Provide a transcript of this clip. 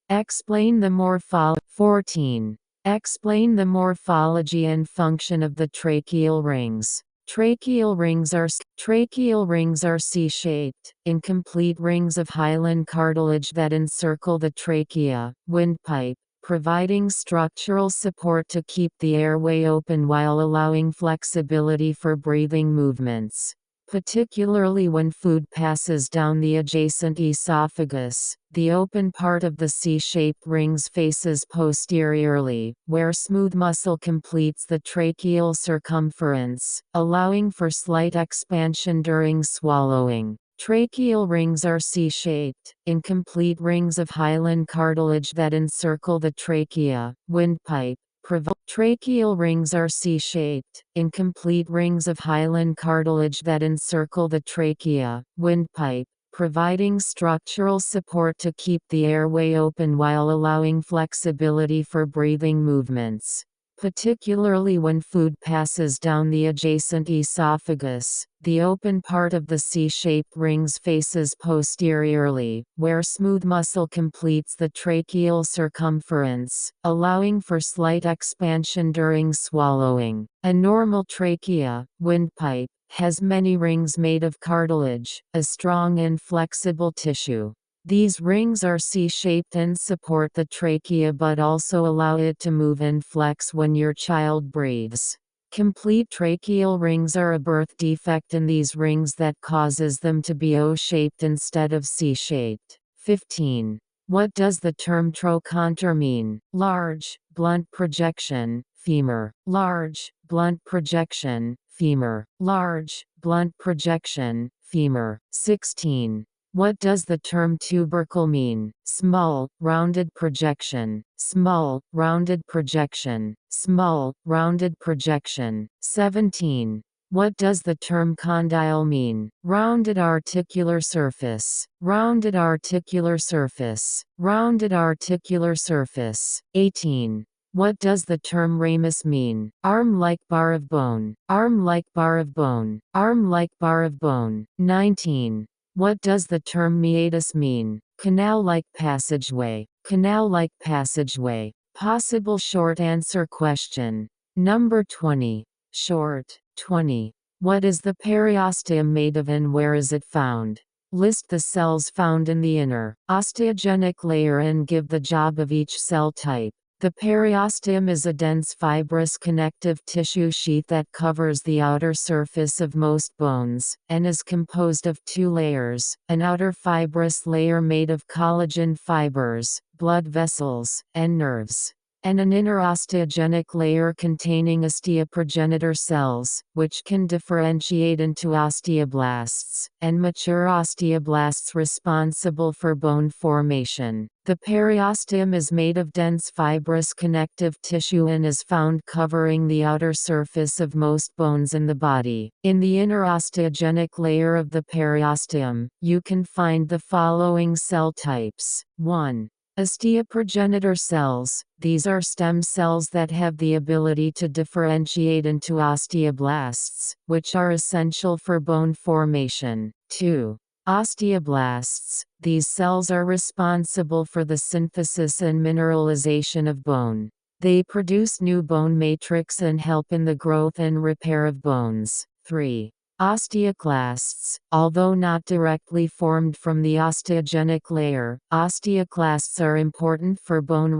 Explain the 14. Explain the morphology and function of the tracheal rings. Tracheal rings are C-shaped, incomplete rings of hyaline cartilage that encircle the trachea, windpipe, providing structural support to keep the airway open while allowing flexibility for breathing movements. Particularly when food passes down the adjacent esophagus, the open part of the C-shaped rings faces posteriorly, where smooth muscle completes the tracheal circumference, allowing for slight expansion during swallowing. Tracheal rings are C-shaped, incomplete rings of hyaline cartilage that encircle the trachea, windpipe. Tracheal rings are C-shaped, incomplete rings of hyaline cartilage that encircle the trachea, windpipe, providing structural support to keep the airway open while allowing flexibility for breathing movements. Particularly when food passes down the adjacent esophagus, the open part of the C-shaped rings faces posteriorly, where smooth muscle completes the tracheal circumference, allowing for slight expansion during swallowing. A normal trachea, windpipe, has many rings made of cartilage, a strong and flexible tissue. These rings are C-shaped and support the trachea but also allow it to move and flex when your child breathes. Complete tracheal rings are a birth defect in these rings that causes them to be O-shaped instead of C-shaped. 15. What does the term trochanter mean? Large, blunt projection, femur. Large, blunt projection, femur. Large, blunt projection, femur. 16. What does the term tubercle mean? Small, rounded projection. Small, rounded projection. Small, rounded projection. 17. What does the term condyle mean? Rounded articular surface. Rounded articular surface. Rounded articular surface. 18. What does the term ramus mean? Arm-like bar of bone. Arm-like bar of bone. Arm-like bar of bone. 19. What does the term meatus mean? Canal-like passageway. Canal-like passageway. Possible short answer question. Number 20. Short. 20. What is the periosteum made of and where is it found? List the cells found in the inner, osteogenic layer and give the job of each cell type. The periosteum is a dense fibrous connective tissue sheath that covers the outer surface of most bones, and is composed of two layers, an outer fibrous layer made of collagen fibers, blood vessels, and nerves, and an inner osteogenic layer containing osteoprogenitor cells, which can differentiate into osteoblasts, and mature osteoblasts responsible for bone formation. The periosteum is made of dense fibrous connective tissue and is found covering the outer surface of most bones in the body. In the inner osteogenic layer of the periosteum, you can find the following cell types. 1. Osteoprogenitor cells. These are stem cells that have the ability to differentiate into osteoblasts, which are essential for bone formation. 2. Osteoblasts. These cells are responsible for the synthesis and mineralization of bone. They produce new bone matrix and help in the growth and repair of bones. 3. Osteoclasts. Although not directly formed from the osteogenic layer, osteoclasts are important for bone